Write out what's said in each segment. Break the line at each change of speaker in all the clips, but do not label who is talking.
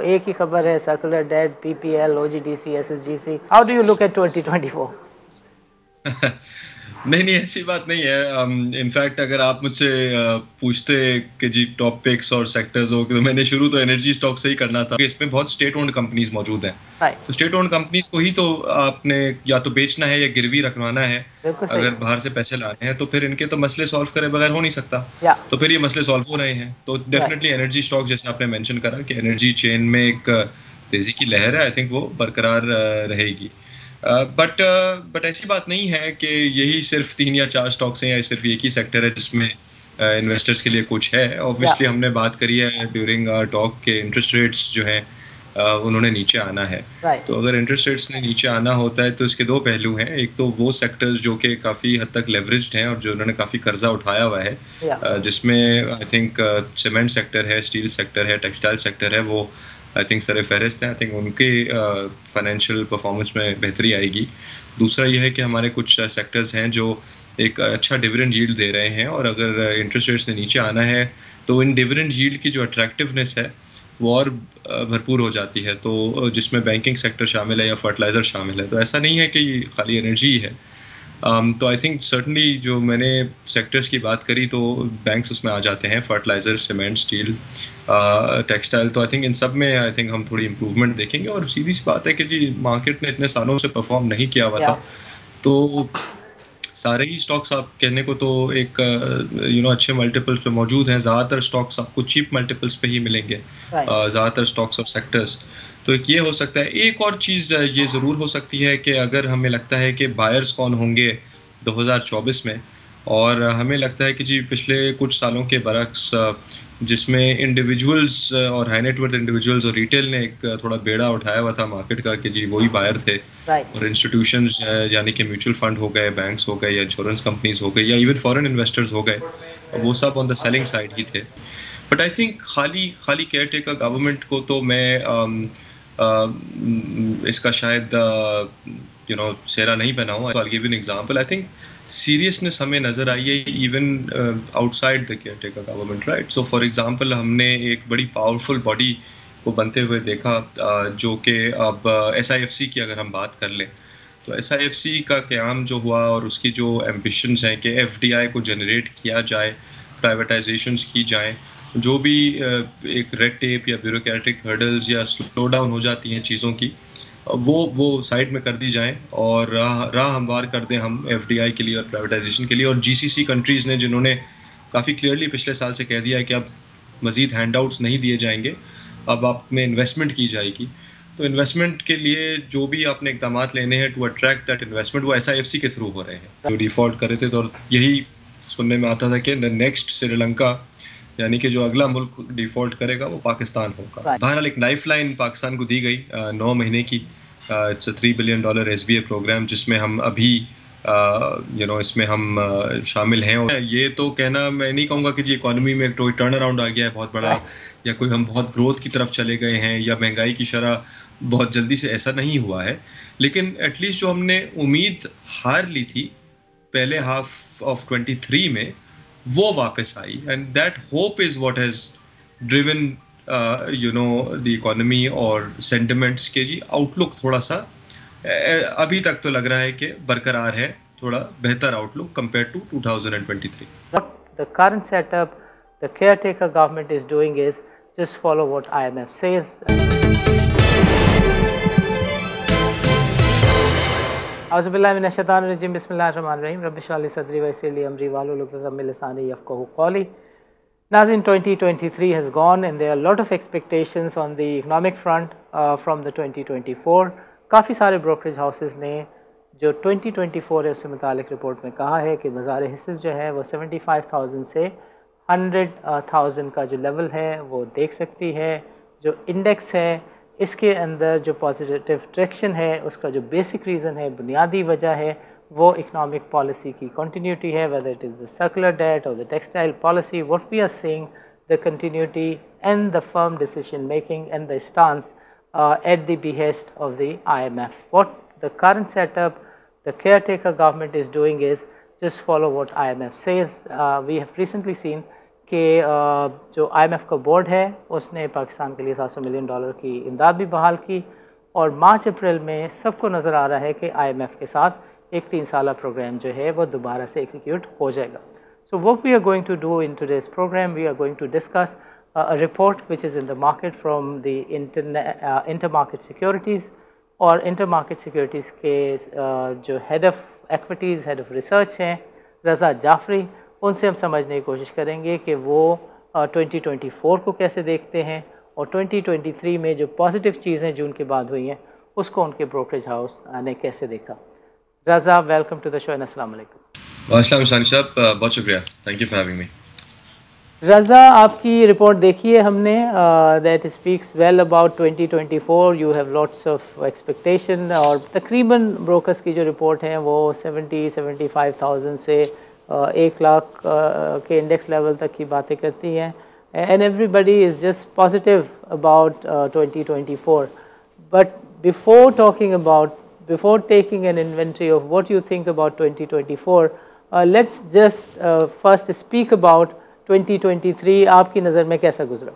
एक ही खबर है, circular debt, PPL, OGDC, SSGC. How do you look at 2024?
नहीं नहीं, ऐसी बात नहीं है। इनफैक्ट अगर आप मुझसे पूछते कि जी टॉप पिक्स और सेक्टर्स हो, तो मैंने शुरू तो एनर्जी स्टॉक से ही करना था। इसमें बहुत स्टेट ओन्ड कंपनीज मौजूद हैं, तो स्टेट ओन्ड कंपनीज को ही तो आपने या तो बेचना है या गिरवी रखवाना है। अगर बाहर से पैसे लाने हैं तो फिर इनके तो मसले सॉल्व करे बगैर हो नहीं सकता। तो फिर ये मसले सॉल्व हो रहे हैं, तो डेफिनेटली एनर्जी स्टॉक, जैसे आपने मेंशन करा कि एनर्जी चेन में एक तेजी की लहर है, आई थिंक वो बरकरार रहेगी। बट ऐसी बात नहीं है कि यही सिर्फ 3 या 4 स्टॉक्स हैं या सिर्फ एक ही सेक्टर है जिसमें इन्वेस्टर्स के लिए कुछ है। ऑब्वियसली हमने बात करी है ड्यूरिंग आवर टॉक के इंटरेस्ट रेट्स जो हैं उन्होंने नीचे आना है। तो अगर इंटरेस्ट रेट्स ने नीचे आना होता है तो इसके दो पहलू हैं। एक तो वो सेक्टर्स जो कि काफ़ी हद तक लेवरेज्ड हैं और जो उन्होंने काफ़ी कर्जा उठाया हुआ है, जिसमें आई थिंक सीमेंट सेक्टर है, स्टील सेक्टर है, टेक्सटाइल सेक्टर है, वो आई थिंक सर फहरिस्त हैं। आई थिंक उनके फाइनेंशियल परफॉर्मेंस में बेहतरी आएगी। दूसरा ये है कि हमारे कुछ सेक्टर्स हैं जो एक अच्छा डिविडेंड यील्ड दे रहे हैं, और अगर इंटरेस्ट रेट्स ने नीचे आना है तो इन डिविडेंड यील्ड की जो अट्रैक्टिवनेस है वो और भरपूर हो जाती है, तो जिसमें बैंकिंग सेक्टर शामिल है या फर्टिलाइज़र शामिल है। तो ऐसा नहीं है कि खाली एनर्जी है। तो आई थिंक सर्टनली जो मैंने सेक्टर्स की बात करी तो बैंक्स उसमें आ जाते हैं, फर्टिलाइज़र, सीमेंट, स्टील, टेक्सटाइल। तो आई थिंक इन सब में आई थिंक हम थोड़ी इम्प्रूवमेंट देखेंगे। और सीधी सी बात है कि जी मार्केट ने इतने सालों से परफॉर्म नहीं किया हुआ था, तो सारे ही स्टॉक्स आप कहने को तो एक अच्छे मल्टीपल्स पे मौजूद हैं। ज़्यादातर स्टॉक्स आपको चीप मल्टीपल्स पे ही मिलेंगे, ज़्यादातर स्टॉक्स और सेक्टर्स। तो एक ये हो सकता है। एक और चीज़ ये ज़रूर हो सकती है कि अगर हमें लगता है कि बायर्स कौन होंगे 2024 में, और हमें लगता है कि जी पिछले कुछ सालों के बरक्स जिसमें इंडिविजुअल्स और हाई नेटवर्थ इंडिविजुअल्स और रिटेल ने एक थोड़ा बेड़ा उठाया हुआ था मार्केट का कि जी वही बायर थे, और इंस्टीट्यूशंस यानी कि म्यूचुअल फंड हो गए, बैंक्स हो गए, या इंश्योरेंस कंपनीज हो गए, या इवन फॉरेन इन्वेस्टर्स हो गए, वो सब ऑन द सेलिंग साइड ही थे। बट आई थिंक खाली केयर टेकर गवर्नमेंट को तो मैं इसका शायद सेरा नहीं बनाऊँ। आई give an example. I think seriousness हमें नज़र आई है even outside the care taker government, right. So for example हमने एक बड़ी पावरफुल बॉडी को बनते हुए देखा, जो कि अब SIFC की अगर हम बात कर लें तो SIFC का क़याम जो हुआ और उसकी जो एम्बिशंस हैं कि FDI को जनरेट किया जाए, प्राइवेटाइजेशंस की जाएँ, जो भी एक रेड टेप या ब्यूरोक्रेटिक हर्डल्स या स्लो डाउन हो जाती हैं चीज़ों की, वो साइड में कर दी जाएं और राह हमवार कर दें हम FDI के लिए और प्राइवेटाइजेशन के लिए। और GCC कंट्रीज़ ने, जिन्होंने काफ़ी क्लियरली पिछले साल से कह दिया है कि अब मज़ीद हैंडआउट्स नहीं दिए जाएंगे, अब आप में इन्वेस्टमेंट की जाएगी। तो इन्वेस्टमेंट के लिए जो भी आपने इकदाम लेने हैं टू अट्रैक्ट दैट इन्वेस्टमेंट, वो SIFC के थ्रू हो रहे हैं। जो डिफ़ॉल्ट करे थे, तो यही सुनने में आता था कि नेक्स्ट श्रीलंका, यानी कि जो अगला मुल्क डिफ़ॉल्ट करेगा वो पाकिस्तान होगा। बहरहाल एक लाइफलाइन पाकिस्तान को दी गई 9 महीने की। इट्स $3 बिलियन SBA प्रोग्राम, जिसमें हम अभी इसमें हम शामिल हैं। और ये तो कहना, मैं नहीं कहूँगा कि जी इकोनॉमी में कोई टर्न अराउंड आ गया है बहुत बड़ा, या कोई हम बहुत ग्रोथ की तरफ चले गए हैं, या महंगाई की शरह बहुत जल्दी से, ऐसा नहीं हुआ है। लेकिन एटलीस्ट जो हमने उम्मीद हार ली थी पहले हाफ ऑफ 23 में, वो वापस आई, and that hope is what has driven the economy और सेंटिमेंट्स के जी आउटलुक थोड़ा सा अभी तक तो लग रहा है कि बरकरार है, थोड़ा बेहतर outlook compare to 2023.
What the current setup the caretaker government is doing is just follow what IMF says. Auzubillahi minash shaitanir rajim. Bismillahir rahmanir rahim. Rabbi shrah li sadri wa yassir li amri wahlul 'uqdatam min lisani yafqahu qawli. Nazin, 2023 has gone and there are a lot of expectations on the economic front from the 2024. काफ़ी सारे brokerage houses ने जो 2024 है उससे मुतालिक report में कहा है कि बाज़ार हिस्सेस जो है वो 75,000 से 100,000 का जो लेवल है वो देख सकती है। जो इंडेक्स है इसके अंदर जो पॉजिटिव ट्रैक्शन है उसका जो बेसिक रीज़न है, बुनियादी वजह है, वो इकनॉमिक पॉलिसी की कंटिन्यूटी है, whether it is the circular debt और the textile policy. What we are seeing the continuity and the firm decision making and the stance at the behest of the IMF. What the current setup the caretaker government is doing is just follow what IMF says. We have recently seen कि जो IMF का board है उसने पाकिस्तान के लिए $700 million की इमदाद भी बहाल की, और मार्च अप्रैल में सबको नज़र आ रहा है कि IMF के साथ एक 3 साला प्रोग्राम जो है वो दोबारा से एग्जीक्यूट हो जाएगा. So what we are going to do in today's program, we are going to discuss a report which is in the market from the Intermarket Securities, और Intermarket Securities के जो head of equities, head of research हैं रज़ा जाफरी, उनसे हम समझने की कोशिश करेंगे कि वो 2024 को कैसे देखते हैं और 2023 में जो पॉजिटिव चीज़ें जून के बाद हुई हैं उसको उनके ब्रोकरेज हाउस ने कैसे देखा. Raza, welcome to the show and अस्सलाम वालेकुम.
अस्सलाम सानी साहब, बहुत शुक्रिया, thank you for having me.
Raza, आपकी रिपोर्ट देखी है हमने, that speaks well about 2024. You have lots of expectation, और तकरीबन ब्रोकर्स की जो रिपोर्ट है वो 70-75,000 से 1 लाख के इंडेक्स लेवल तक की बातें करती हैं, and everybody is just positive about 2024. But before taking an inventory of what you think about 2024, let's just first speak about 2023. आपकी नज़र में कैसा गुजरा?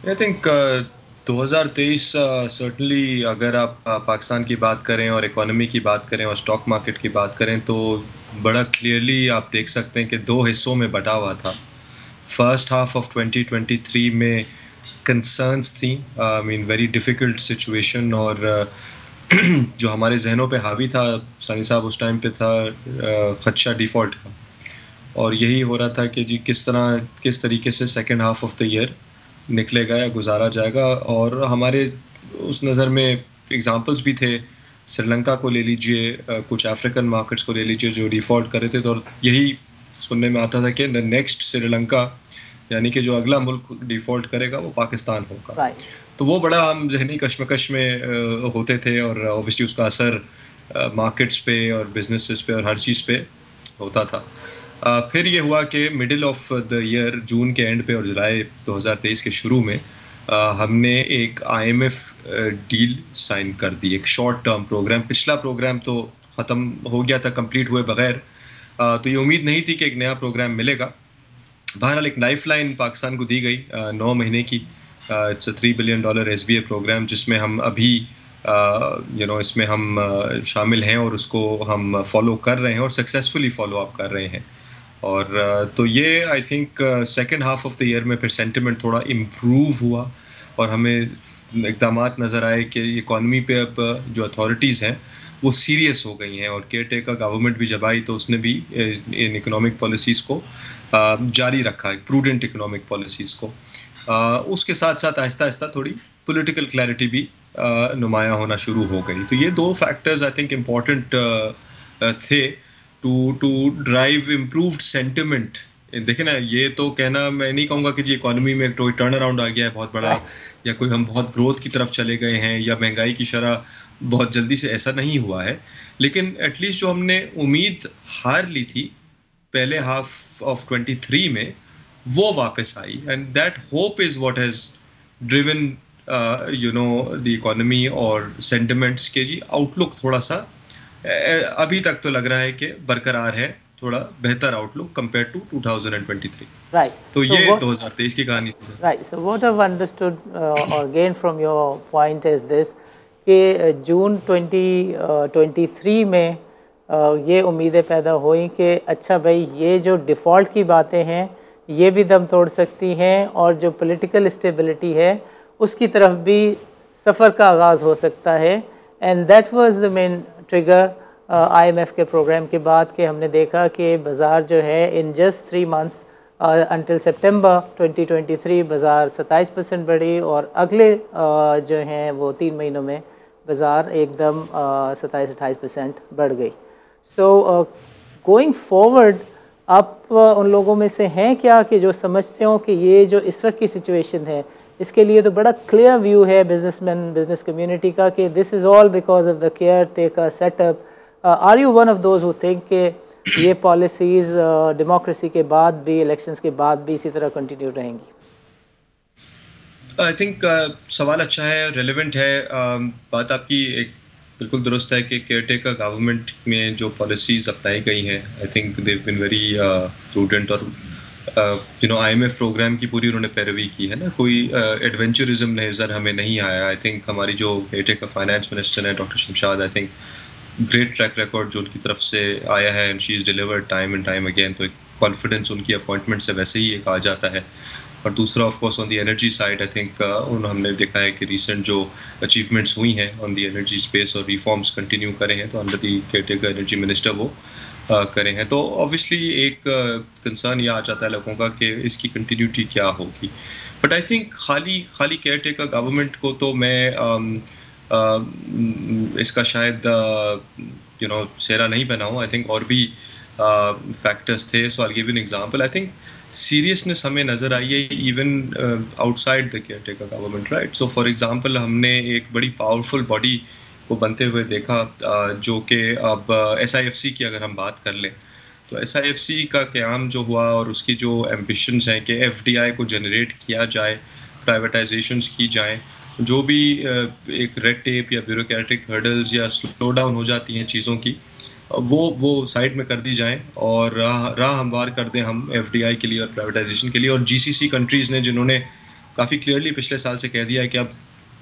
I think 2023 certainly अगर आप पाकिस्तान की बात करें और इकोनॉमी की बात करें और स्टॉक मार्केट की बात करें तो बड़ा क्लियरली आप देख सकते हैं कि 2 हिस्सों में बटा हुआ था. फर्स्ट हाफ ऑफ 2023 में कंसर्न्स थी, I mean very difficult situation, और जो हमारे जहनों पे हावी था सानी साहब उस टाइम पे था खदशा डिफ़ॉल्ट का, और यही हो रहा था कि जी किस तरीके से second half of the year निकलेगा या गुजारा जाएगा. और हमारे उस नज़र में एग्जांपल्स भी थे, श्रीलंका को ले लीजिए, कुछ अफ्रीकन मार्केट्स को ले लीजिए जो डिफ़ॉल्ट कर रहे थे, तो यही सुनने में आता था कि द नेक्स्ट श्रीलंका, यानी कि जो अगला मुल्क डिफ़ॉल्ट करेगा वो पाकिस्तान होगा. तो वो बड़ा हम जहनी कश्मकश में होते थे, और ऑब्वियसली उसका असर मार्केट्स पे और बिजनेसेस पे और हर चीज़ पे होता था. फिर ये हुआ कि मिडिल ऑफ द ईयर, जून के एंड पे और जुलाई 2023 के शुरू में हमने एक IMF डील साइन कर दी, एक शॉर्ट टर्म प्रोग्राम. पिछला प्रोग्राम तो ख़त्म हो गया था कंप्लीट हुए बगैर, तो ये उम्मीद नहीं थी कि एक नया प्रोग्राम मिलेगा. बहरहाल एक लाइफ लाइन पाकिस्तान को दी गई 9 महीने की. इट्स $3 बिलियन SBA प्रोग्राम, जिसमें हम अभी इसमें हम शामिल हैं और उसको हम फॉलो कर रहे हैं और सक्सेसफुली फॉलो अप कर रहे हैं. और तो ये I think second half of the year में फिर सेंटिमेंट थोड़ा इम्प्रूव हुआ, और हमें इक़दामात नज़र आए कि इकॉनमी पे अब जो अथॉरिटीज़ हैं वो सीरियस हो गई हैं, और केयर टेकर गवर्नमेंट भी जब आई तो उसने भी इन इकोनॉमिक पॉलिसीज़ को जारी रखा, प्रूडेंट इकोनॉमिक पॉलिसीज़ को. उसके साथ साथ आहिस्ता आहिस्ता थोड़ी पॉलिटिकल क्लैरिटी भी नुमाया होना शुरू हो गई. तो ये 2 फैक्टर्स आई थिंक इम्पॉर्टेंट थे टू ड्राइव इम्प्रूव्ड सेंटिमेंट. देखें ना, ये तो कहना मैं नहीं कहूँगा कि जी इकोनॉमी में कोई टर्न अराउंड आ गया है बहुत बड़ा, या कोई हम बहुत ग्रोथ की तरफ चले गए हैं, या महंगाई की शरह बहुत जल्दी से, ऐसा नहीं हुआ है. लेकिन एटलीस्ट जो हमने उम्मीद हार ली थी पहले हाफ ऑफ 23 में, वो वापस आई, and that hope is what has driven the economy और सेंटिमेंट्स के जी आउटलुक थोड़ा सा अभी तक तो लग रहा है कि बरकरार है, थोड़ा बेहतर आउटलुक कंपेयर टू 2023.
राइट.
तो ये 2023 की कहानी थी sir.
Right. So what I understood or gain from your point is this कि जून 2023 में ये उम्मीदें पैदा हुई कि अच्छा भाई, ये जो डिफ़ॉल्ट की बातें हैं ये भी दम तोड़ सकती हैं, और जो पॉलिटिकल स्टेबिलिटी है उसकी तरफ भी सफ़र का आगाज़ हो सकता है. And that was the main trigger IMF के प्रोग्राम के बाद, कि हमने देखा कि बाज़ार जो है इन जस्ट 3 मंथ्स अंटिल सितंबर 2023 बाज़ार 27% बढ़ी, और अगले जो हैं वो 3 महीनों में बाज़ार एकदम 27-28% बढ़ गई. सो गोइंग फॉरवर्ड, आप उन लोगों में से हैं क्या कि जो समझते हो कि ये जो इस वक्त की सिचुएशन है, इसके लिए तो बड़ा क्लियर व्यू है बिजनेस कम्युनिटी का कि this is all because of the caretaker setup. Are you one of those who think कि ये पॉलिसीज़ डेमोक्रेसी के बाद भी, इलेक्शंस के बाद भी इसी तरह कंटिन्यू रहेंगी?
आई थिंक सवाल अच्छा है, रेलेवेंट है. बात आपकी एक बिल्कुल दुरुस्त है कि केयर टेकर गवर्नमेंट में जो पॉलिसीज़ अपनाई गई हैं, I think they have been very prudent, और IMF प्रोग्राम की पूरी उन्होंने पैरवी की है ना, कोई एडवेंचरिज्म नज़र हमें नहीं आया। आई थिंक हमारी जो केयरटेकर फाइनेंस मिनिस्टर है doctor Shamshad, I think great track record जो उनकी तरफ से आया है, and she is delivered time and time again, तो एक कॉन्फिडेंस उनकी अपॉइंटमेंट से वैसे ही एक आ जाता है। और दूसरा of course on the energy side, I think हमने देखा है कि रिसेंट जो अचीवमेंट्स हुई हैं ऑन द एनर्जी स्पेस और रिफॉर्म्स कंटिन्यू करे हैं, तो under the caretaker energy minister वो करे हैं। तो ऑब्वियसली एक कंसर्न ये आ जाता है लोगों का कि इसकी कंटिन्यूटी क्या होगी। बट आई थिंक खाली केयरटेकर गवर्नमेंट को तो मैं इसका शायद सेरा नहीं बनाऊं। आई थिंक और भी फैक्टर्स थे। So I give an example. I think seriousness हमें नज़र आई है even outside the caretaker government, right. So for example हमने एक बड़ी पावरफुल बॉडी को बनते हुए देखा, जो कि अब SIFC की अगर हम बात कर लें तो SIFC का क़याम जो हुआ और उसकी जो एम्बिशंस हैं कि FDI को जनरेट किया जाए, प्राइवेटाइजेशंस की जाएं, जो भी एक रेड टेप या ब्यूरोक्रेटिक हर्डल्स या स्लो डाउन हो जाती हैं चीज़ों की, वो साइड में कर दी जाएं और राह हमवार कर दें हम FDI के लिए और प्राइवेटाइजेशन के लिए। और GCC कंट्रीज़ ने, जिन्होंने काफ़ी क्लियरली पिछले साल से कह दिया है कि अब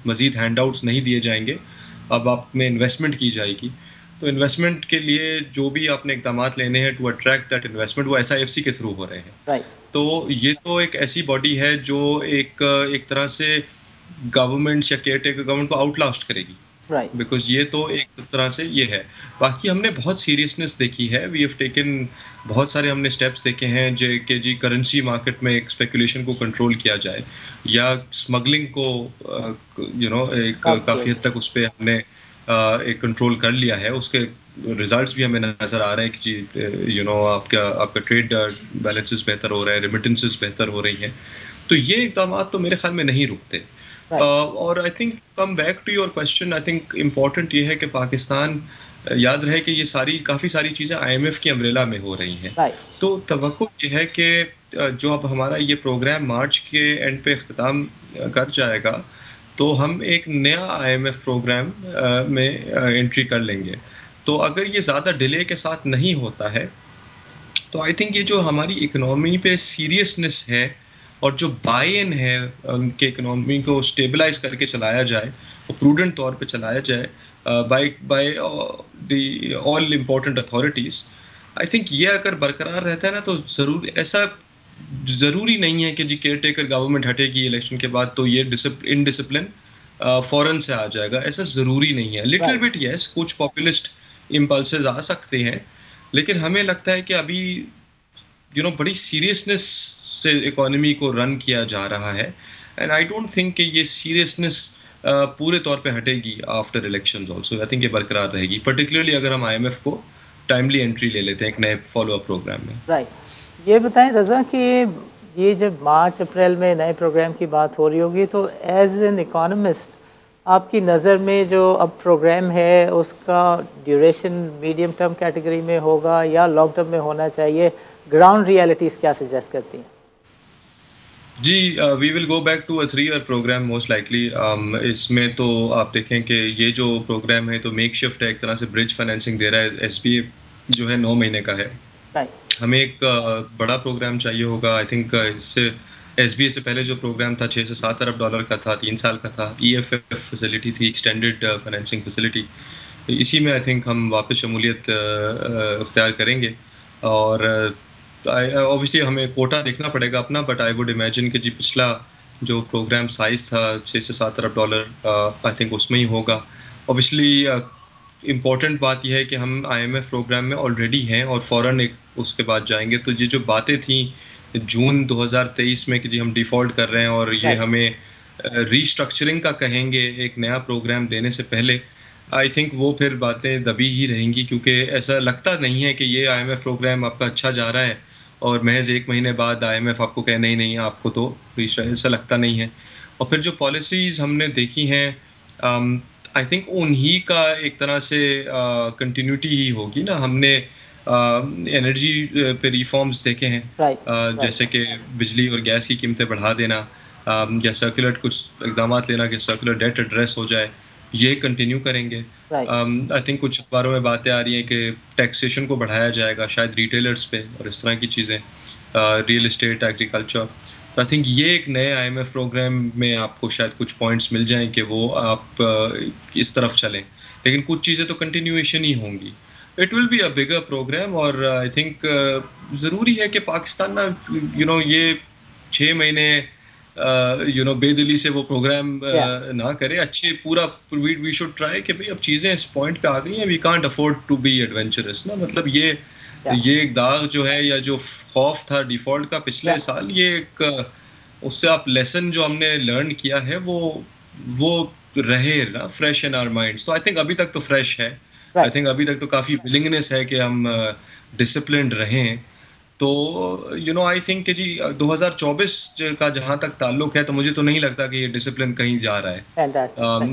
मज़ीद हैंडआउट्स नहीं दिए जाएंगे, अब आप में इन्वेस्टमेंट की जाएगी, तो इन्वेस्टमेंट के लिए जो भी आपने इक़दाम लेने हैं टू अट्रैक्ट दैट इन्वेस्टमेंट, वो SIFC के थ्रू हो रहे हैं। तो ये तो एक ऐसी बॉडी है जो एक तरह से गवर्नमेंट या केयरटेकर गवर्नमेंट को आउटलास्ट करेगी, बिकॉज ये तो एक तरह से ये है। बाकी हमने बहुत सीरियसनेस देखी है, वी हैव टेकन बहुत सारे हमने स्टेप्स देखे हैं जो कि जी करेंसी मार्केट में एक स्पेकुलेशन को कंट्रोल किया जाए या स्मगलिंग को काफ़ी हद तक उस पर हमने एक कंट्रोल कर लिया है। उसके रिजल्ट्स भी हमें नज़र आ रहे हैं कि जी आपका ट्रेड बैलेंसेस बेहतर हो रहा है, रेमिटेंसेस बेहतर हो रही हैं। तो ये इक़दाम तो मेरे ख्याल में नहीं रुकते। और I think come back to your question, I think important ये है कि पाकिस्तान याद रहे कि ये काफ़ी सारी चीज़ें IMF की अम्ब्रेला में हो रही हैं। तो तवक्को ये है कि जो अब हमारा ये प्रोग्राम मार्च के एंड पे ख़त्म कर जाएगा, तो हम एक नया IMF प्रोग्राम में एंट्री कर लेंगे। तो अगर ये ज़्यादा डिले के साथ नहीं होता है, तो आई थिंक ये जो हमारी इकनॉमी पे सीरियसनेस है और जो बाय इन है कि इकनॉमी को स्टेबलाइज करके चलाया जाए और प्रूडेंट तौर पे चलाया जाए by the all important authorities, I think ये अगर बरकरार रहता है ना, तो ज़रूर ऐसा ज़रूरी नहीं है कि जी केयरटेकर गवर्नमेंट हटेगी इलेक्शन के बाद तो ये इनडिसिप्लिन फ़ौरन से आ जाएगा, ऐसा ज़रूरी नहीं है। लिटिल बिट यस, कुछ पॉपुलिस्ट इम्पल्सेस आ सकते हैं, लेकिन हमें लगता है कि अभी बड़ी सीरियसनेस से इकोनॉमी को रन किया जा रहा है, एंड आई डोंट थिंक कि ये सीरियसनेस पूरे तौर पे हटेगी after elections also. I think ये बरकरार रहेगी, पर्टिकुलरली अगर हम IMF को टाइमली एंट्री ले लेते हैं एक नए फॉलो अप प्रोग्राम में।
राइट। ये बताएं रज़ा कि ये जब मार्च अप्रैल में नए प्रोग्राम की बात हो रही होगी, तो एज एन इकोनॉमिस्ट आपकी नज़र में जो अब प्रोग्राम है उसका ड्यूरेशन मीडियम टर्म कैटेगरी में होगा या लॉन्ग टर्म में होना चाहिए? ग्राउंड रियलिटीज़ क्या सजेस्ट करती हैं?
जी, we will go back to a 3-year programme most likely. इसमें तो आप देखें कि ये जो प्रोग्राम है तो मेक शिफ्ट है, एक तरह से ब्रिज फाइनेंसिंग दे रहा है। SBA जो है 9 महीने का है। हमें एक बड़ा प्रोग्राम चाहिए होगा। आई थिंक इससे SBA से पहले जो प्रोग्राम था 6 से 7 अरब डॉलर का था, 3 साल का था। EFF फैसिलिटी थी, एक्सटेंडेड फाइनेंसिंग फैसिलिटी। इसी में आई थिंक हम वापस शमूलियत अख्तियार करेंगे और ऑब्वियसली हमें कोटा देखना पड़ेगा अपना, बट आई वुड इमेजिन कि जी पिछला जो प्रोग्राम साइज़ था 6 से 7 अरब डॉलर, आई थिंक उसमें ही होगा। ऑब्वियसली इम्पॉर्टेंट बात यह है कि हम IMF प्रोग्राम में ऑलरेडी हैं और फ़ौरन एक उसके बाद जाएंगे। तो ये जो बातें थी जून 2023 में कि जी हम डिफ़ॉल्ट कर रहे हैं और ये हमें रीस्ट्रक्चरिंग का कहेंगे एक नया प्रोग्राम देने से पहले, आई थिंक वो फिर बातें दबी ही रहेंगी, क्योंकि ऐसा लगता नहीं है कि ये IMF प्रोग्राम आपका अच्छा जा रहा है और महज 1 महीने बाद IMF आपको कहे नहीं आपको तो ऐसा लगता नहीं है। और फिर जो पॉलिसीज़ हमने देखी हैं, आई थिंक उन्हीं का एक तरह से कंटिन्यूटी ही होगी ना। हमने एनर्जी पे रिफॉर्म्स देखे हैं, जैसे कि बिजली और गैस की कीमतें बढ़ा देना या सर्कुलर कुछ इक़दाम लेना कि सर्कुलर डेट एड्रेस हो जाए, ये कंटिन्यू करेंगे। आई थिंक कुछ अखबारों में बातें आ रही हैं कि टैक्सेशन को बढ़ाया जाएगा शायद रिटेलर्स पे और इस तरह की चीज़ें। Real estate, agriculture. तो आई थिंक ये एक नए IMF प्रोग्राम में आपको शायद कुछ पॉइंट्स मिल जाएं कि वो आप इस तरफ चलें, लेकिन कुछ चीज़ें तो कंटिन्यूएशन ही होंगी। It will be a bigger program, और आई थिंक ज़रूरी है कि पाकिस्तान ना ये 6 महीने बेदिली से वो प्रोग्राम ना करे। अच्छे पूरा वी शुड ट्राई कि भाई अब चीज़ें इस पॉइंट पे आ गई हैं, we can't afford to be adventurous ना। मतलब ये एक दाग जो है, या जो खौफ था डिफॉल्ट का पिछले साल, ये एक उससे आप लेसन जो हमने लर्न किया है वो रहे ना फ्रेश इन आवर माइंड्स। तो आई थिंक अभी तक तो फ्रेश है। आई थिंक अभी तक तो काफ़ी विलिंगनेस है कि हम डिसिप्लिन्ड रहें। तो आई थिंक कि जी 2024 का जहाँ तक ताल्लुक है, तो मुझे तो नहीं लगता कि ये डिसिप्लिन कहीं जा रहा है।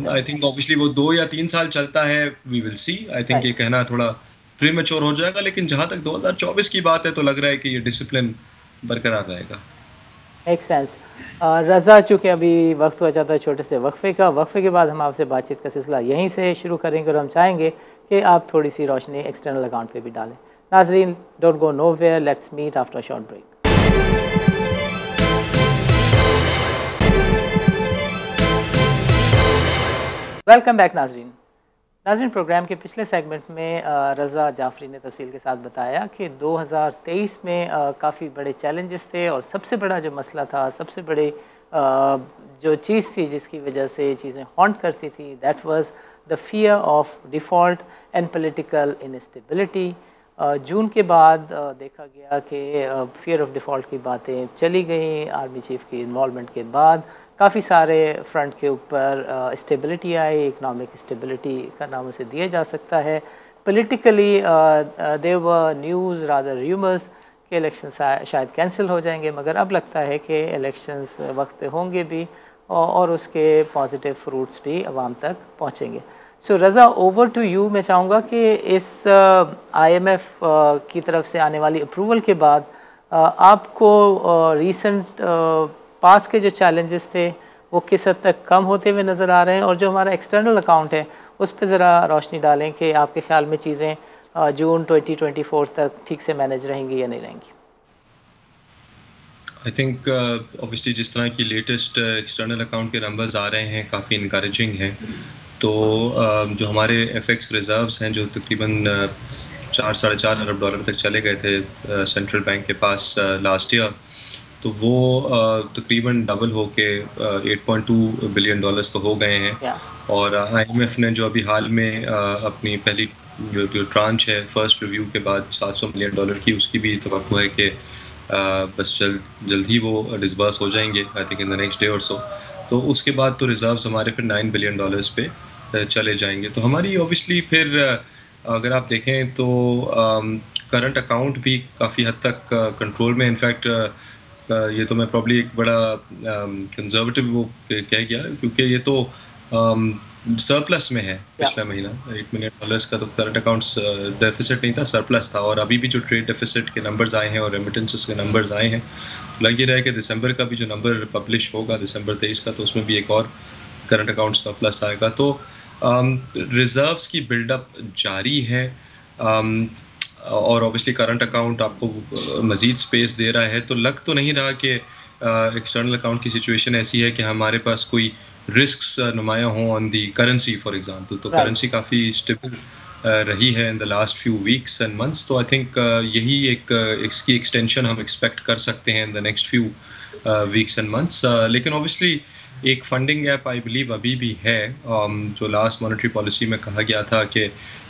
आई थिंक ऑब्वियसली वो 2 या 3 साल चलता है, we will see. I think ये कहना थोड़ा प्रीमेच्योर हो जाएगा, लेकिन जहाँ तक 2024 की बात है तो लग रहा है कि ये डिसिप्लिन बरकरार रहेगा।
Make sense. रज़ा, चूँकि अभी वक्त हो जाता है छोटे से वक्फे का, वक्फे के बाद हम आपसे बातचीत का सिलसिला यहीं से शुरू करेंगे, और हम चाहेंगे कि आप थोड़ी सी रोशनी एक्सटर्नल अकाउंट पे भी डालें। नाज़रीन, don't go nowhere, let's meet after a short break. Welcome back नाज़रीन, प्रोग्राम के पिछले सेगमेंट में रज़ा जाफरी ने तफसील के साथ बताया कि 2023 में काफ़ी बड़े चैलेंजेस थे, और सबसे बड़ा जो मसला था, सबसे बड़े जो चीज़ थी जिसकी वजह से चीज़ें हॉन्ट करती थी, that was the fear of default and political instability. June के बाद देखा गया कि फियर ऑफ डिफ़ॉल्ट की बातें चली गई। आर्मी चीफ़ की इन्वॉल्वमेंट के बाद काफ़ी सारे फ्रंट के ऊपर स्टेबिलिटी आई, इकनॉमिक स्टेबिलिटी का नाम उसे दिया जा सकता है। Politically there were news rather rumours कि इलेक्शन शायद कैंसिल हो जाएंगे, मगर अब लगता है कि इलेक्शंस वक्त पे होंगे भी, और उसके पॉजिटिव फ्रूट्स भी आवाम तक पहुँचेंगे। सो रज़ा, ओवर टू यू। मैं चाहूँगा कि इस IMF की तरफ से आने वाली अप्रूवल के बाद आपको रीसेंट पास के जो चैलेंजेस थे वो किस हद तक कम होते हुए नज़र आ रहे हैं, और जो हमारा एक्सटर्नल अकाउंट है उस पर ज़रा रोशनी डालें कि आपके ख्याल में चीज़ें जून 2024 तक ठीक से मैनेज रहेंगी या नहीं रहेंगी।
आई थिंक ऑब्वियसली जिस तरह की लेटेस्ट एक्सटर्नल अकाउंट के नंबर्स आ रहे हैं काफ़ी इनकरेजिंग हैं। तो जो हमारे FX रिजर्व्स हैं, जो तकरीबन 4-4.5 अरब डॉलर तक चले गए थे सेंट्रल बैंक के पास लास्ट ईयर, तो वो तकरीबन डबल होके 8.2 बिलियन डॉलर्स तो हो गए हैं। और IMF ने जो अभी हाल में अपनी पहली जो ट्रांच है फर्स्ट रिव्यू के बाद $700 मिलियन की, उसकी भी तवक्को है कि बस जल्द ही वो डिसबर्स हो जाएंगे, I think in the next day और सो। तो उसके बाद तो रिजर्व्स हमारे फिर $9 बिलियन पे चले जाएंगे। तो हमारी ऑब्वियसली फिर अगर आप देखें तो करंट अकाउंट भी काफ़ी हद तक कंट्रोल में। इनफैक्ट ये तो मैं प्रॉब्ली एक बड़ा कंजर्वेटिव वो कह गया, क्योंकि ये तो सरप्लस में है। पिछला महीना $8 मिलियन का तो करंट अकाउंट्स डेफिसिट नहीं था, सरप्लस था। और अभी भी जो ट्रेड डेफिसिट के नंबर्स आए हैं और रेमिटेंसेस के नंबर्स आए हैं, लग ही रहा है कि दिसंबर का भी जो नंबर पब्लिश होगा, दिसंबर 23 का, तो उसमें भी एक और करंट अकाउंट सरप्लस आएगा। तो रिजर्व्स की बिल्डअप जारी है, और ऑब्वियसली करंट अकाउंट आपको मज़ीद स्पेस दे रहा है। तो लग तो नहीं रहा कि एक्सटर्नल अकाउंट की सिचुएशन ऐसी है कि हमारे पास कोई रिस्क्स नुमाया हों on the currency for example. तो करेंसी काफ़ी स्टेबल रही है in the last few weeks and months. तो आई थिंक यही एक इसकी एक्सटेंशन हम एक्सपेक्ट कर सकते हैं in the next few weeks and months. लेकिन ऑब्वियसली एक फंडिंग गैप आई बिलीव अभी भी है, जो लास्ट मॉनेटरी पॉलिसी में कहा गया था कि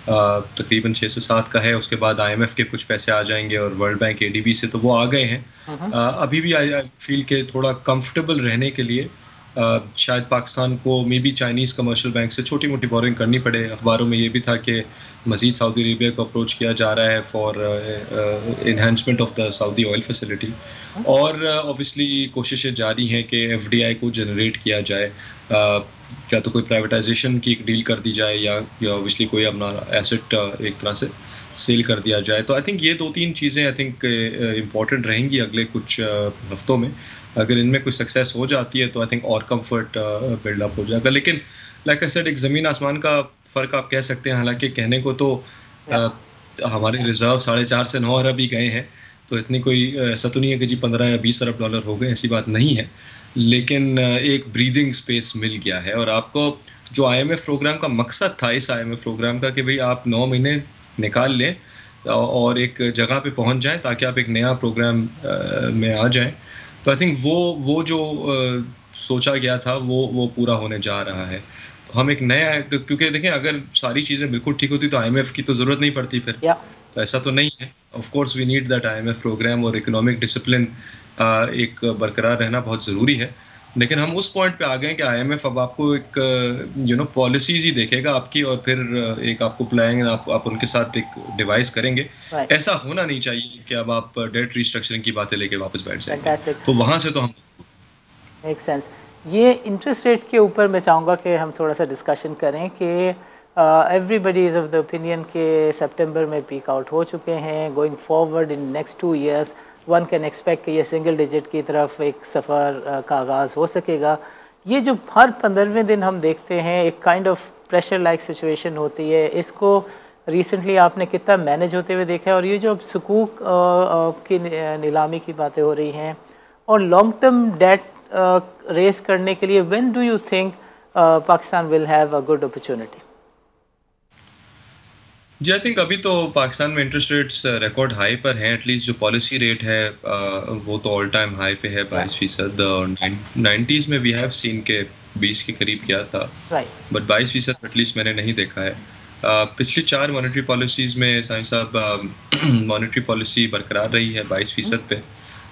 तकरीबन 6 से 7 का है, उसके बाद IMF के कुछ पैसे आ जाएंगे और वर्ल्ड बैंक ADB से, तो वो आ गए हैं। अभी भी आई फील के थोड़ा कंफर्टेबल रहने के लिए शायद पाकिस्तान को may be Chinese commercial bank से छोटी मोटी बोरिंग करनी पड़े। अखबारों में ये भी था कि मज़ीद सऊदी अरेबिया को अप्रोच किया जा रहा है for enhancement of the Saudi oil facility. और ऑब्वियसली कोशिशें जारी हैं कि FDI को जनरेट किया जाए, क्या तो कोई प्राइवेटाइजेशन की एक डील कर दी जाए, या ऑब्वियसली कोई अपना एसेट एक तरह से सेल कर दिया जाए। तो आई थिंक ये 2-3 चीज़ें आई थिंक इम्पॉर्टेंट रहेंगी अगले कुछ हफ्तों में। अगर इनमें कोई सक्सेस हो जाती है तो आई थिंक और कंफर्ट बिल्डअप हो जाएगा। लेकिन लाइक आई सेड, एक ज़मीन आसमान का फ़र्क आप कह सकते हैं। हालांकि कहने को तो हमारे रिजर्व 4.5 से 9 अरब ही गए हैं, तो इतनी कोई ऐसा तो नहीं है कि जी 15 या 20 अरब डॉलर हो गए, ऐसी बात नहीं है, लेकिन एक ब्रीदिंग स्पेस मिल गया है। और आपको जो IMF प्रोग्राम का मकसद था इस IMF प्रोग्राम का कि भाई आप 9 महीने निकाल लें और एक जगह पे पहुंच जाएं ताकि आप एक नया प्रोग्राम में आ जाएं, तो आई थिंक वो जो सोचा गया था वो पूरा होने जा रहा है। तो हम एक नया, क्योंकि देखें अगर सारी चीज़ें बिल्कुल ठीक होती तो IMF की तो ज़रूरत नहीं पड़ती फिर, तो ऐसा तो नहीं है। Of course we need that IMF program, और इकोनॉमिक डिसिप्लिन एक बरकरार रहना बहुत ज़रूरी है। लेकिन हम उस पॉइंट पे आ गए कि IMF अब आपको एक पॉलिसीज ही देखेगा आपकी, और फिर एक आपको प्लान आप उनके साथ एक डिवाइस करेंगे। ऐसा होना नहीं चाहिए कि अब आप डेट रिस्ट्रक्चरिंग की बातें लेके वापस बैठ जाएंगे। तो वहाँ से तो हम
मेक सेंस। ये इंटरेस्ट रेट के ऊपर मैं चाहूँगा कि हम थोड़ा सा डिस्कशन करें कि everybody is of the opinion के सितंबर में पीक आउट हो चुके हैं। Going forward in next 2 years one can expect कि ये सिंगल डिजिट की तरफ एक सफ़र का आगाज़ हो सकेगा। ये जो हर 15वें दिन हम देखते हैं एक kind of pressure like situation होती है, इसको रिसेंटली आपने कितना मैनेज होते हुए देखा है? और ये जो सुकूक की नीलामी की बातें हो रही हैं और लॉन्ग टर्म डेट रेस करने के लिए, when do you think Pakistan will have a good opportunity?
जी, आई थिंक अभी तो पाकिस्तान में इंटरेस्ट रेट्स रिकॉर्ड हाई पर हैं। एटलीस्ट जो पॉलिसी रेट है वो तो ऑल टाइम हाई पे है, 22%। और 90s में वी हैव सीन के 20 के करीब किया था, बट 22% एटलीस्ट मैंने नहीं देखा है। पिछली 4 मॉनेटरी पॉलिसीज़ में साइंस साहब मॉनेटरी पॉलिसी बरकरार रही है 22% पे,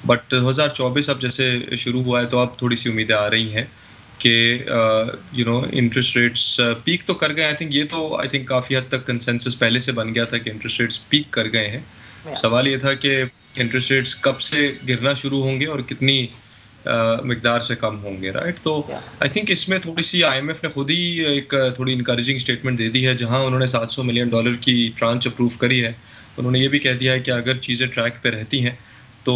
बट 2024 अब जैसे शुरू हुआ है तो अब थोड़ी सी उम्मीदें आ रही हैं कि इंटरेस्ट रेट्स पीक तो कर गए। आई थिंक ये तो काफ़ी हद तक कंसेंसस पहले से बन गया था कि इंटरेस्ट रेट्स पीक कर गए हैं। सवाल ये था कि इंटरेस्ट रेट्स कब से गिरना शुरू होंगे और कितनी मिकदार से कम होंगे, राइट? तो आई थिंक इसमें थोड़ी सी IMF ने खुद ही एक थोड़ी इनकरेजिंग स्टेटमेंट दे दी है, जहां उन्होंने $700 मिलियन की ट्रांच अप्रूव करी है। उन्होंने ये भी कह दिया है कि अगर चीज़ें ट्रैक पे रहती हैं तो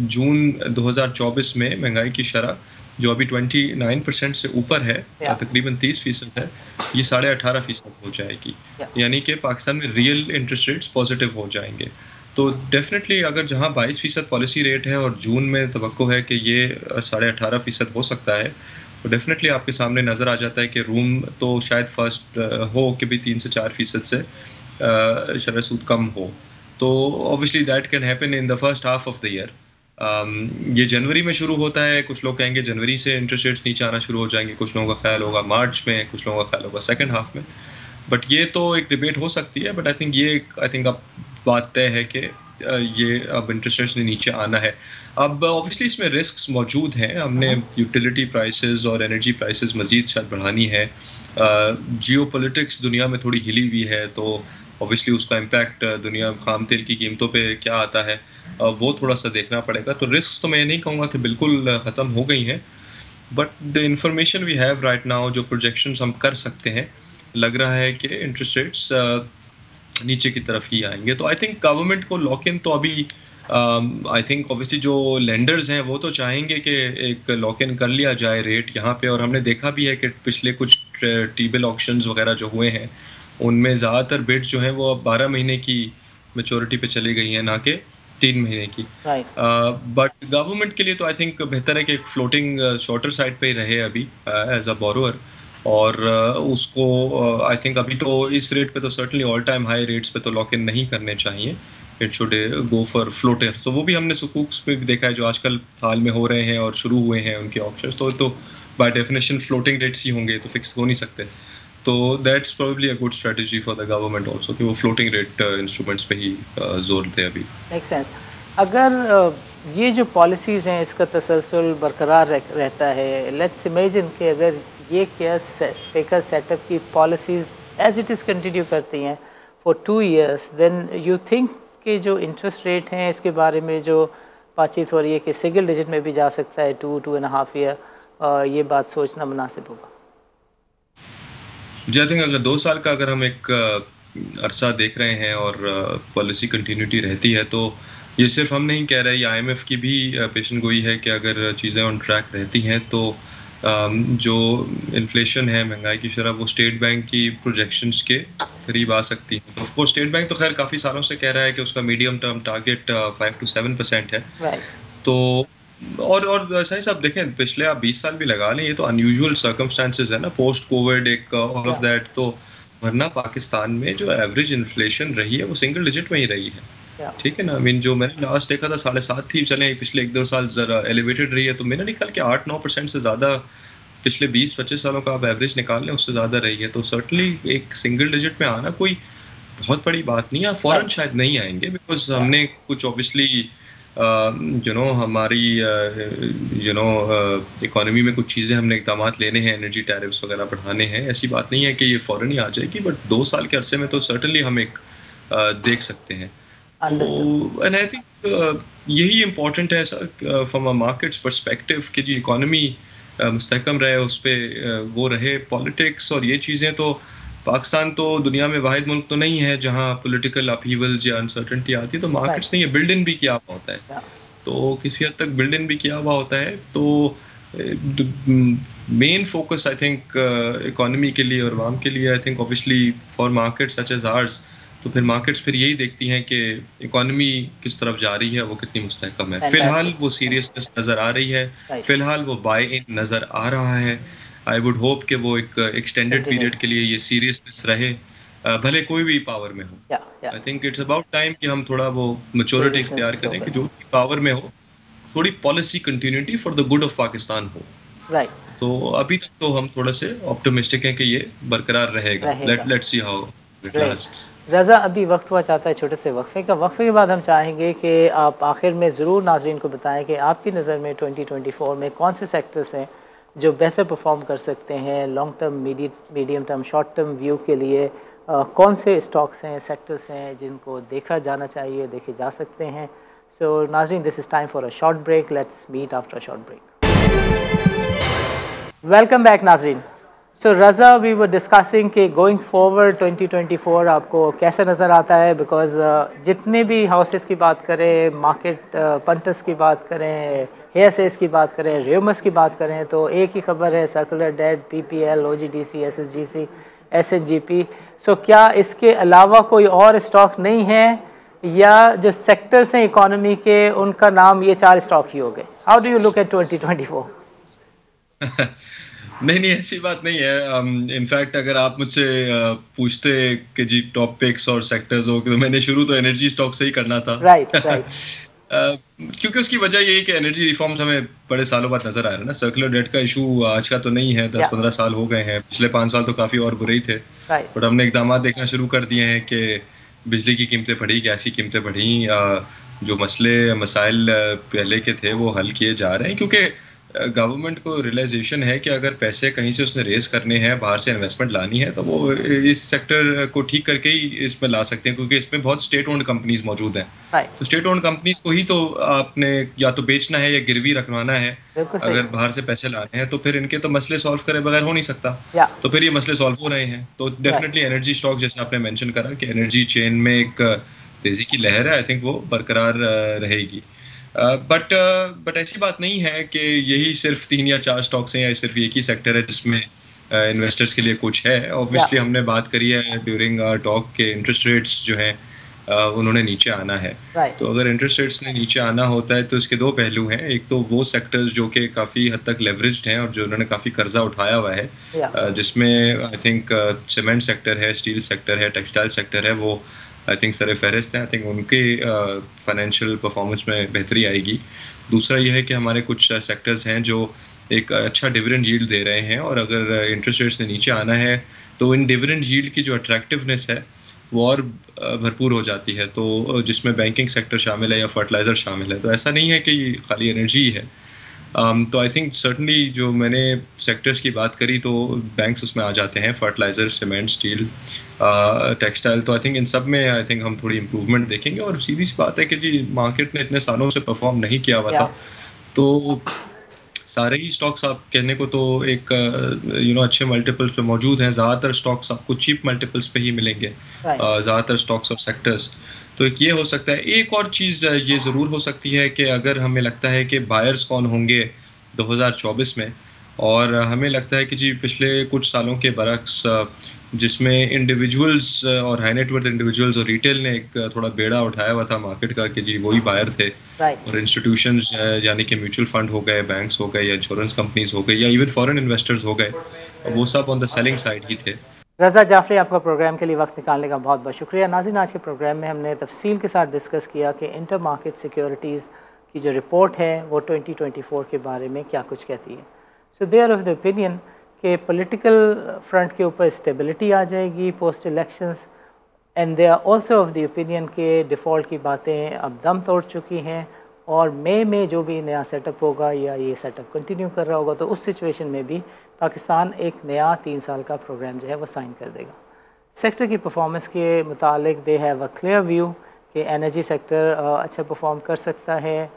जून 2024 में महंगाई की शरह जो अभी 29% से ऊपर है, तकरीबन 30% है, ये 18.5% हो जाएगी। यानी कि पाकिस्तान में रियल इंटरेस्ट रेट्स पॉजिटिव हो जाएंगे। तो डेफिनेटली अगर जहां 22% पॉलिसी रेट है और जून में तवक्को है कि ये 18.5% हो सकता है, तो डेफिनेटली आपके सामने नज़र आ जाता है कि रूम तो शायद फर्स्ट हो कि भी 3 से 4% से शरह सूद कम हो। तो obviously that can happen in the first half of the year. ये जनवरी में शुरू होता है, कुछ लोग कहेंगे जनवरी से इंटरेस्ट रेट्स नीचे आना शुरू हो जाएंगे, कुछ लोगों का ख्याल होगा मार्च में, कुछ लोगों का ख्याल होगा सेकंड हाफ में। बट ये तो एक डिबेट हो सकती है, बट आई थिंक अब बात तय है कि ये अब इंटरेस्ट रेट्स ने नीचे आना है। अब ऑब्वियसली इसमें रिस्क्स मौजूद हैं। हमने यूटिलिटी प्राइसेस और एनर्जी प्राइसेस मज़ीद शायद बढ़ानी है। जियोपॉलिटिक्स दुनिया में थोड़ी हिली हुई है, तो ऑब्वियसली उसका इम्पैक्ट दुनिया खाम तेल की कीमतों पे क्या आता है वो थोड़ा सा देखना पड़ेगा। तो रिस्क तो मैं नहीं कहूँगा कि बिल्कुल ख़त्म हो गई हैं, but the information we have right now, जो प्रोजेक्शंस हम कर सकते हैं, लग रहा है कि इंटरेस्ट रेट्स नीचे की तरफ ही आएंगे। तो आई थिंक गवर्नमेंट को लॉक इन तो अभी आई थिंक ऑब्वियसली जो लेंडर्स हैं वो तो चाहेंगे कि एक लॉक इन कर लिया जाए रेट यहाँ पे। और हमने देखा भी है कि पिछले कुछ टी-बिल ऑक्शंस वगैरह जो हुए हैं उनमें ज़्यादातर बिड्स जो हैं वो अब 12 महीने की मैच्योरिटी पे चली गई हैं, ना कि 3 महीने की। बट गवर्नमेंट के लिए तो आई थिंक बेहतर है कि एक फ्लोटिंग शॉर्टर साइड पे ही रहे अभी एज अ बोरोअर, और उसको आई थिंक अभी तो इस रेट पे तो certainly all time high rates पे तो लॉक इन नहीं करने चाहिए। It should go for floater. तो वो भी हमने सुकूक्स पे भी देखा है जो आजकल हाल में हो रहे हैं और शुरू हुए हैं उनके ऑप्शंस, तो बाय डेफिनेशन फ्लोटिंग रेट्स ही होंगे, तो फिक्स हो नहीं सकते। तो that's probably a good strategy for the government also कि वो फ्लोटिंग रेट इंस्ट्रूमेंट्स पे ही जोर दे अभी।
Make sense. अगर ये जो पॉलिसीज़ हैं इसका तसलसल बरकरार रहता है, लेट्स इमेजिन कि अगर ये पेकर सेटअप की policies as it is continue करती हैं for 2 years, then you think कि जो इंटरेस्ट रेट हैं इसके बारे में जो बातचीत हो रही है कि सिंगल डिजिट में भी जा सकता है 2.5 year, ये बात सोचना मुनासिब होगा?
जी, आई थिंक अगर 2 साल का अगर हम एक अरसा देख रहे हैं और पॉलिसी कंटिन्यूटी रहती है, तो ये सिर्फ हम नहीं कह रहे, ये IMF की भी पेशन गोई है कि अगर चीज़ें ऑन ट्रैक रहती हैं तो जो इन्फ्लेशन है, महंगाई की शरह, वो स्टेट बैंक की प्रोजेक्शंस के करीब आ सकती है। तो ऑफ कोर्स स्टेट बैंक तो खैर काफ़ी सालों से कह रहा है कि उसका मीडियम टर्म टारगेट 5 to 7% है। तो और सही साहब देखें, पिछले आप 20 साल भी लगा लें, ये तो अनयूजुअल सर्कमस्टांसेस है ना, पोस्ट कोविड एक ऑल ऑफ दैट। तो वरना पाकिस्तान में जो एवरेज इन्फ्लेशन रही है वो सिंगल डिजिट में ही रही है। ठीक है ना, आई मीन जो मैंने लास्ट देखा था 7.5 थी, चले पिछले 1-2 साल जरा एलिवेटेड रही है, तो मेरा नहीं ख्याल कि 8-9% से ज़्यादा पिछले 20-25 सालों का आप एवरेज निकाल लें उससे ज़्यादा रही है। तो सर्टनली एक सिंगल डिजिट में आना कोई बहुत बड़ी बात नहीं है। फ़ौरन शायद नहीं आएंगे, बिकॉज हमने कुछ ऑब्वियसली हमारी इकोनॉमी में कुछ चीज़ें हमने इक़दाम लेने हैं, एनर्जी टैरिफ्स वगैरह बढ़ाने हैं। ऐसी बात नहीं है कि ये फ़ौरन ही आ जाएगी, बट 2 साल के अरसे में तो सर्टनली हम एक देख सकते हैं। एंड आई थिंक यही इम्पोर्टेंट है फ्रॉम अ मार्केट्स पर्सपेक्टिव कि जी इकोनॉमी मुस्तहकम रहे, उस पर वो रहे। पॉलिटिक्स और ये चीज़ें, तो पाकिस्तान तो दुनिया में वाहिद मुल्क तो नहीं है जहाँ पॉलिटिकल अपहीवल्स या अनसर्टेनिटी आती है, तो मार्केट्स ने ये बिल्ड इन भी किया हुआ होता है। तो किसी हद तक बिल्ड इन भी किया हुआ होता है। तो main focus I think economy के लिए और आवाम के लिए, I think obviously for markets such as ours, तो फिर मार्केट्स फिर यही देखती हैं कि इकोनॉमी किस तरफ जा रही है, वो कितनी मुस्तहकम है। फिलहाल वो सीरियसनेस नज़र आ रही है, फिलहाल वो बाय इन नज़र आ रहा है। आई वुड होप कि वो एक एक्सटेंडेड पीरियड के लिए ये सीरियसनेस रहे, भले कोई भी पावर में हो। I think it's about time कि हम थोड़ा वो मैच्योरिटी इख्तियार करें कि जो पावर में हो थोड़ी policy continuity for the good of Pakistan हो। तो अभी तक तो हम थोड़ा से ऑप्टिमिस्टिक हैं कि ये बरकरार रहेगा। Let's see how it lasts.
Raza, अभी वक्त हुआ चाहता है छोटे से वक्फे का। वक्फे के बाद हम चाहेंगे कि आप आखिर में ज़रूर नाज़रीन को बताएं कि आपकी नज़र में 2024 में कौन से सेक्टर्स हैं जो बेहतर परफॉर्म कर सकते हैं long term, medium term, short term view के लिए। कौन से स्टॉक्स हैं, सेक्टर्स हैं जिनको देखा जाना चाहिए, देखे जा सकते हैं। सो नाज़रीन, this is time for a short break. Let's meet after a short break. Welcome back नाज़रीन। So Raza, we were discussing कि गोइंग फॉरवर्ड 2024 आपको कैसा नज़र आता है, बिकॉज जितने भी हाउसेस की बात करें, मार्केट पंटस की बात करें, हेयरसेस की बात करें, रेमस की बात करें, तो एक ही खबर है, circular date, PPL, OGDC, SSGC, SNGP। सो क्या इसके अलावा कोई और स्टॉक नहीं है, या जो सेक्टर्स हैं इकोनॉमी के उनका नाम ये 4 स्टॉक ही हो गए? How do you look at 2024?
नहीं, ऐसी बात नहीं है। इनफैक्ट अगर आप मुझसे पूछते कि जी टॉप पिक्स और सेक्टर्स हो, तो मैंने शुरू तो एनर्जी स्टॉक से ही करना था।
राइट।
क्योंकि उसकी वजह यही कि एनर्जी रिफॉर्म्स हमें बड़े सालों बाद नजर आ रहा है ना। सर्कुलर डेट का इशू आज का तो नहीं है, 10-15 साल हो गए हैं। पिछले 5 साल तो काफ़ी और बुरे ही थे, बट हमने इकदाम देखना शुरू कर दिए हैं कि बिजली की कीमतें बढ़ी, गैस की कीमतें बढ़ी, जो मसाइल पहले के थे वो हल किए जा रहे हैं, क्योंकि गवर्नमेंट को रियलाइजेशन है कि अगर पैसे कहीं से उसने रेस करने हैं, बाहर से इन्वेस्टमेंट लानी है, तो वो इस सेक्टर को ठीक करके ही इसमें ला सकते हैं, क्योंकि इसमें बहुत स्टेट ओन्ड कंपनीज मौजूद हैं। तो स्टेट ओन्ड कंपनीज को ही तो आपने या तो बेचना है या गिरवी रखवाना है। अगर बाहर से पैसे लाने हैं तो फिर इनके तो मसले सॉल्व करे बगैर हो नहीं सकता। तो फिर ये मसले सॉल्व हो रहे हैं। तो डेफिनेटली एनर्जी स्टॉक, जैसे आपने मेंशन करा कि एनर्जी चेन में एक तेजी की लहर है, आई थिंक वो बरकरार रहेगी। बट ऐसी बात नहीं है कि यही सिर्फ 3 या 4 स्टॉक्स हैं या सिर्फ एक ही सेक्टर है जिसमें इन्वेस्टर्स के लिए कुछ है। ऑब्वियसली हमने बात करी है ड्यूरिंग आवर टॉक के इंटरेस्ट रेट्स जो हैं उन्होंने नीचे आना है। तो अगर इंटरेस्ट रेट्स ने नीचे आना होता है तो इसके 2 पहलू हैं। एक तो वो सेक्टर्स जो कि काफ़ी हद तक लेवरेज्ड हैं और जो उन्होंने काफ़ी कर्जा उठाया हुआ है, जिसमें आई थिंक सीमेंट सेक्टर है, स्टील सेक्टर है, टेक्सटाइल सेक्टर है, वो आई थिंक सर फहरिस्त हैं। आई थिंक उनके फाइनेंशियल परफॉर्मेंस में बेहतरी आएगी। दूसरा ये है कि हमारे कुछ सेक्टर्स हैं जो एक अच्छा डिविडेंड यील्ड दे रहे हैं, और अगर इंटरेस्ट रेट्स ने नीचे आना है तो इन डिविडेंड यील्ड की जो अट्रैक्टिवनेस है वो और भरपूर हो जाती है। तो जिसमें बैंकिंग सेक्टर शामिल है या फर्टिलाइज़र शामिल है, तो ऐसा नहीं है कि खाली एनर्जी है। तो आई थिंक सर्टनली जो मैंने सेक्टर्स की बात करी तो बैंक्स उसमें आ जाते हैं, फर्टिलाइज़र, सीमेंट, स्टील, टेक्सटाइल। तो आई थिंक इन सब में आई थिंक हम थोड़ी इम्प्रूवमेंट देखेंगे। और सीधी सी बात है कि जी मार्केट ने इतने सालों से परफॉर्म नहीं किया हुआ था, तो सारे ही स्टॉक्स आप कहने को तो एक अच्छे मल्टीपल्स पे मौजूद हैं। ज़्यादातर स्टॉक्स आपको चीप मल्टीपल्स पे ही मिलेंगे, ज़्यादातर स्टॉक्स और सेक्टर्स। तो एक ये हो सकता है। एक और चीज़ ये ज़रूर हो सकती है कि अगर हमें लगता है कि बायर्स कौन होंगे 2024 में, और हमें लगता है कि जी पिछले कुछ सालों के बरक्स जिसमें इंडिविजुअल्स और हाई नेटवर्थ इंडिविजुअल्स और रिटेल ने एक थोड़ा बेड़ा उठाया हुआ था मार्केट का कि जी वही बायर थे, और इंस्टीट्यूशंस यानी कि म्यूचुअल फंड हो गए, बैंक्स हो गए या इंश्योरेंस कंपनीज हो गई या इवन फॉरेन इन्वेस्टर्स हो गए, वो सब ऑन द सेलिंग साइड ही थे।
रज़ा जाफरी, आपका प्रोग्राम के लिए वक्त निकालने का बहुत बहुत शुक्रिया। नाज़रीन, आज के प्रोग्राम में हमने तफसील के साथ डिस्कस किया कि इंटर मार्केट सिक्योरिटीज़ की जो रिपोर्ट है वो 2024 के बारे में क्या कुछ कहती है। So they are of the opinion कि पॉलिटिकल फ्रंट के ऊपर स्टेबिलिटी आ जाएगी post elections, and they are also of the opinion के डिफ़ॉल्ट की बातें अब दम तोड़ चुकी हैं, और मई में जो भी नया सेटअप होगा या ये सेटअप कंटिन्यू कर रहा होगा तो उस सिचुएशन में भी पाकिस्तान एक नया 3 साल का प्रोग्राम जो है वो साइन कर देगा। सेक्टर की परफॉर्मेंस के मुतालिक they have a clear view कि एनर्जी सेक्टर अच्छा परफॉर्म कर सकता है,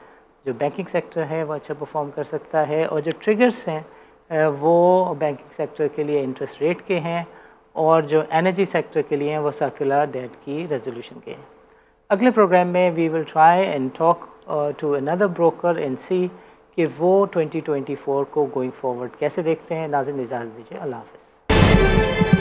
जो बैंकिंग सेक्टर है वो अच्छा परफॉर्म कर सकता है, और जो ट्रिगर्स हैं वो बैंकिंग सेक्टर के लिए इंटरेस्ट रेट के हैं, और जो एनर्जी सेक्टर के लिए हैं वो सर्कुलर डेट की रेजोल्यूशन के हैं। अगले प्रोग्राम में we will try and talk to another broker and see कि वो 2024 को गोइंग फॉरवर्ड कैसे देखते हैं। नाज़रीन, इजाज़त दीजिए, अल्लाह हाफ़िज़।